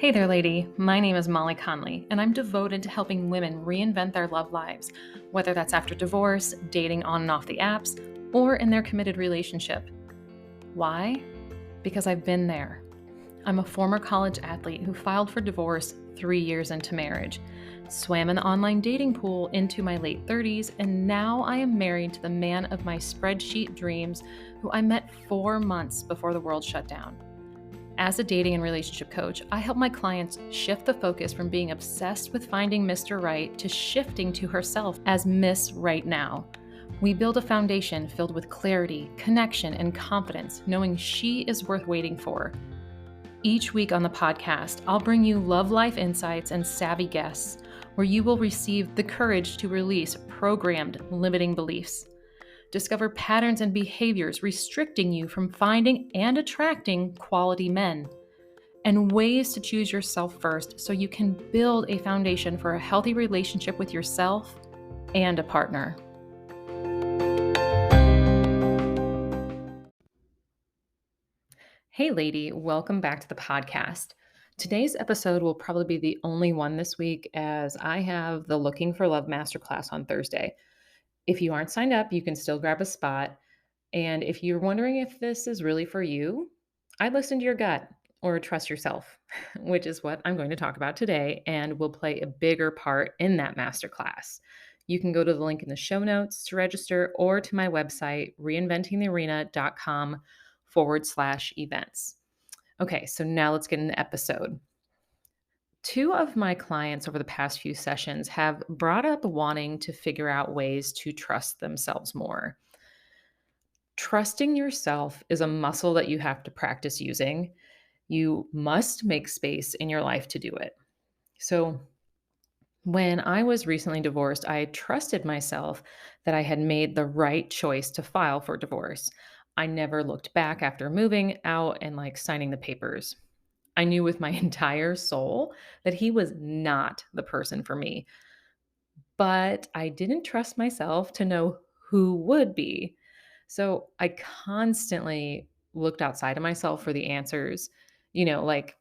Hey there, lady. My name is Molly Conley, and I'm devoted to helping women reinvent their love lives, whether that's after divorce, dating on and off the apps, or in their committed relationship. Why? Because I've been there. I'm a former college athlete who filed for divorce 3 years into marriage, swam in the online dating pool into my late 30s, and now I am married to the man of my spreadsheet dreams who I met 4 months before the world shut down. As a dating and relationship coach, I help my clients shift the focus from being obsessed with finding Mr. Right to shifting to herself as Miss Right Now. We build a foundation filled with clarity, connection, and confidence, knowing she is worth waiting for. Each week on the podcast, I'll bring you love life insights and savvy guests, where you will receive the courage to release programmed limiting beliefs. Discover patterns and behaviors restricting you from finding and attracting quality men, and ways to choose yourself first so you can build a foundation for a healthy relationship with yourself and a partner. Hey, lady, welcome back to the podcast. Today's episode will probably be the only one this week, as I have the Looking for Love Masterclass on Thursday. If you aren't signed up, you can still grab a spot. And if you're wondering if this is really for you, I'd listen to your gut or trust yourself, which is what I'm going to talk about today and will play a bigger part in that masterclass. You can go to the link in the show notes to register or to my website, reinventingthearena.com/events. Okay, so now let's get in the episode. Two of my clients over the past few sessions have brought up wanting to figure out ways to trust themselves more. Trusting yourself is a muscle that you have to practice using. You must make space in your life to do it. So, when I was recently divorced, I trusted myself that I had made the right choice to file for divorce. I never looked back after moving out and signing the papers. I knew with my entire soul that he was not the person for me, but I didn't trust myself to know who would be. So I constantly looked outside of myself for the answers, like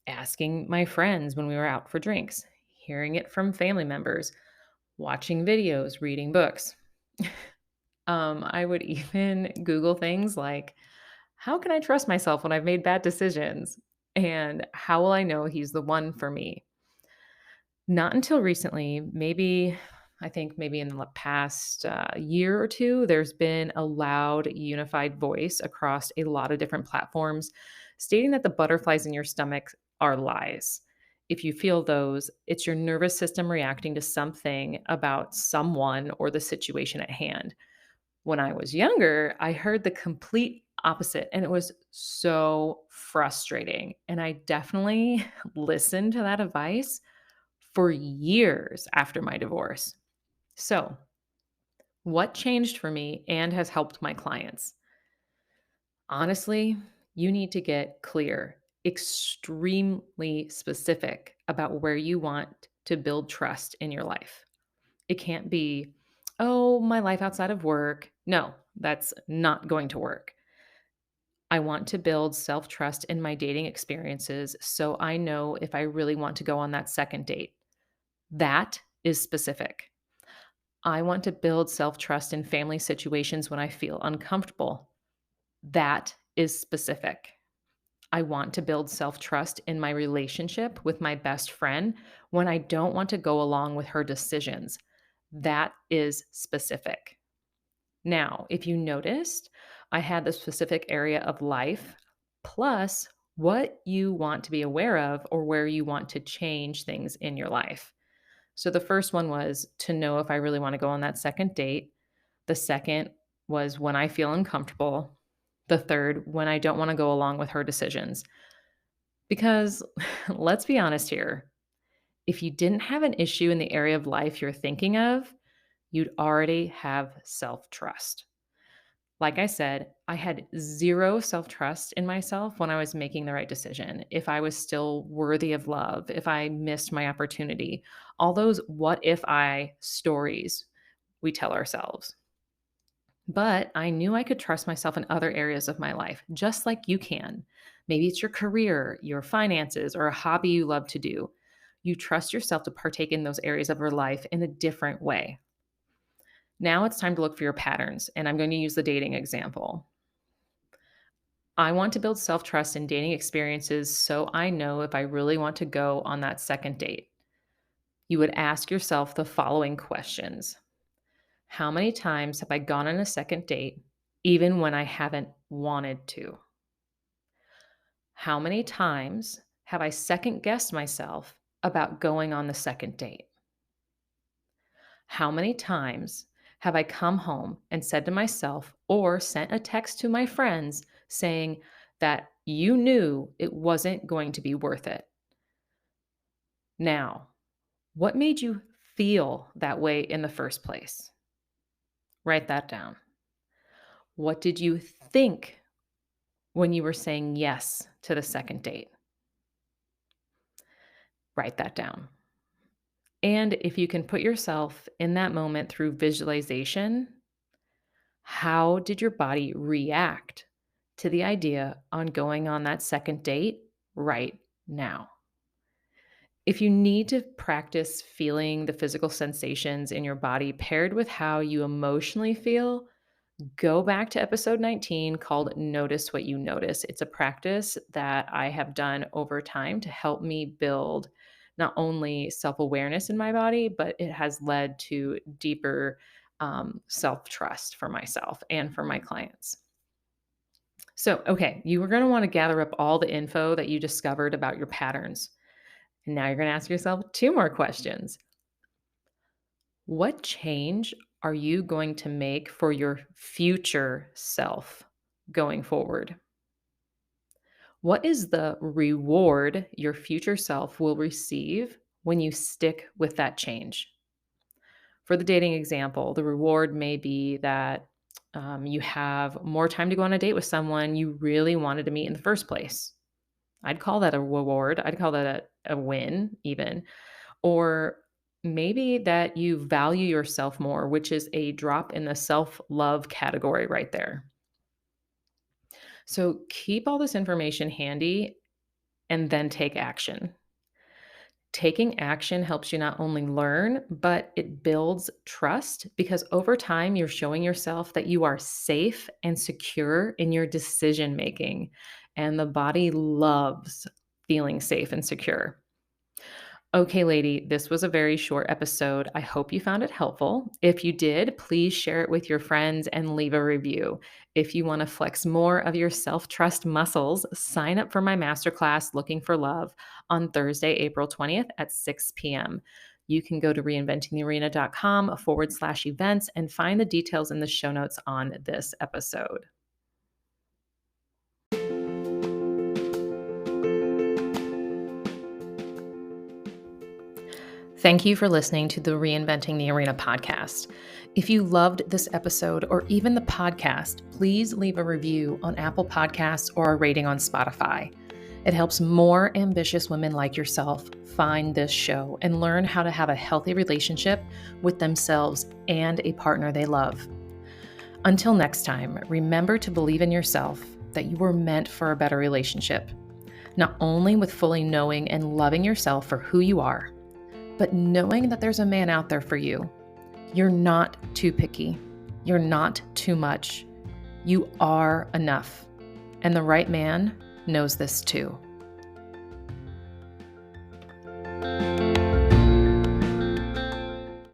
asking my friends when we were out for drinks, hearing it from family members, watching videos, reading books. I would even Google things like, how can I trust myself when I've made bad decisions? And how will I know he's the one for me? Not until recently, I think maybe in the past year or two, there's been a loud, unified voice across a lot of different platforms stating that the butterflies in your stomach are lies. If you feel those, it's your nervous system reacting to something about someone or the situation at hand. When I was younger, I heard the complete opposite, and it was so frustrating. And I definitely listened to that advice for years after my divorce. So, what changed for me and has helped my clients? Honestly, you need to get clear, extremely specific about where you want to build trust in your life. It can't be, oh, my life outside of work. No, that's not going to work. I want to build self trust in my dating experiences so I know if I really want to go on that second date. That is specific. I want to build self trust in family situations when I feel uncomfortable. That is specific. I want to build self trust in my relationship with my best friend when I don't want to go along with her decisions. That is specific. Now, if you noticed, I had the specific area of life plus what you want to be aware of or where you want to change things in your life. So the first one was to know if I really want to go on that second date. The second was when I feel uncomfortable. The third, when I don't want to go along with her decisions. Because let's be honest here, if you didn't have an issue in the area of life you're thinking of, you'd already have self trust. Like I said, I had zero self trust in myself when I was making the right decision. If I was still worthy of love, if I missed my opportunity, all those what if I stories we tell ourselves. But I knew I could trust myself in other areas of my life, just like you can. Maybe it's your career, your finances, or a hobby you love to do. You trust yourself to partake in those areas of your life in a different way. Now it's time to look for your patterns, and I'm going to use the dating example. I want to build self trust in dating experiences so I know if I really want to go on that second date. You would ask yourself the following questions: How many times have I gone on a second date, even when I haven't wanted to? How many times have I second guessed myself about going on the second date? How many times have I come home and said to myself or sent a text to my friends saying that you knew it wasn't going to be worth it? Now, what made you feel that way in the first place? Write that down. What did you think when you were saying yes to the second date? Write that down. And if you can put yourself in that moment through visualization, how did your body react to the idea on going on that second date right now? If you need to practice feeling the physical sensations in your body paired with how you emotionally feel, go back to episode 19 called Notice What You Notice. It's a practice that I have done over time to help me build not only self awareness in my body, but it has led to deeper self trust for myself and for my clients. So, okay, you are going to want to gather up all the info that you discovered about your patterns. And now you're going to ask yourself two more questions. What change are you going to make for your future self going forward? What is the reward your future self will receive when you stick with that change? For the dating example, the reward may be that you have more time to go on a date with someone you really wanted to meet in the first place. I'd call that a reward. I'd call that a win, even. Or maybe that you value yourself more, which is a drop in the self love category right there. So keep all this information handy and then take action. Taking action helps you not only learn, but it builds trust because over time you're showing yourself that you are safe and secure in your decision making. And the body loves feeling safe and secure. Okay, lady, this was a very short episode. I hope you found it helpful. If you did, please share it with your friends and leave a review. If you want to flex more of your self trust muscles, sign up for my masterclass, Looking for Love, on Thursday, April 20th at 6 p.m. You can go to reinventingthearena.com/events and find the details in the show notes on this episode. Thank you for listening to the Reinventing the Arena podcast. If you loved this episode or even the podcast, please leave a review on Apple Podcasts or a rating on Spotify. It helps more ambitious women like yourself find this show and learn how to have a healthy relationship with themselves and a partner they love. Until next time, remember to believe in yourself, that you were meant for a better relationship, not only with fully knowing and loving yourself for who you are, but knowing that there's a man out there for you. You're not too picky. You're not too much. You are enough. And the right man knows this too.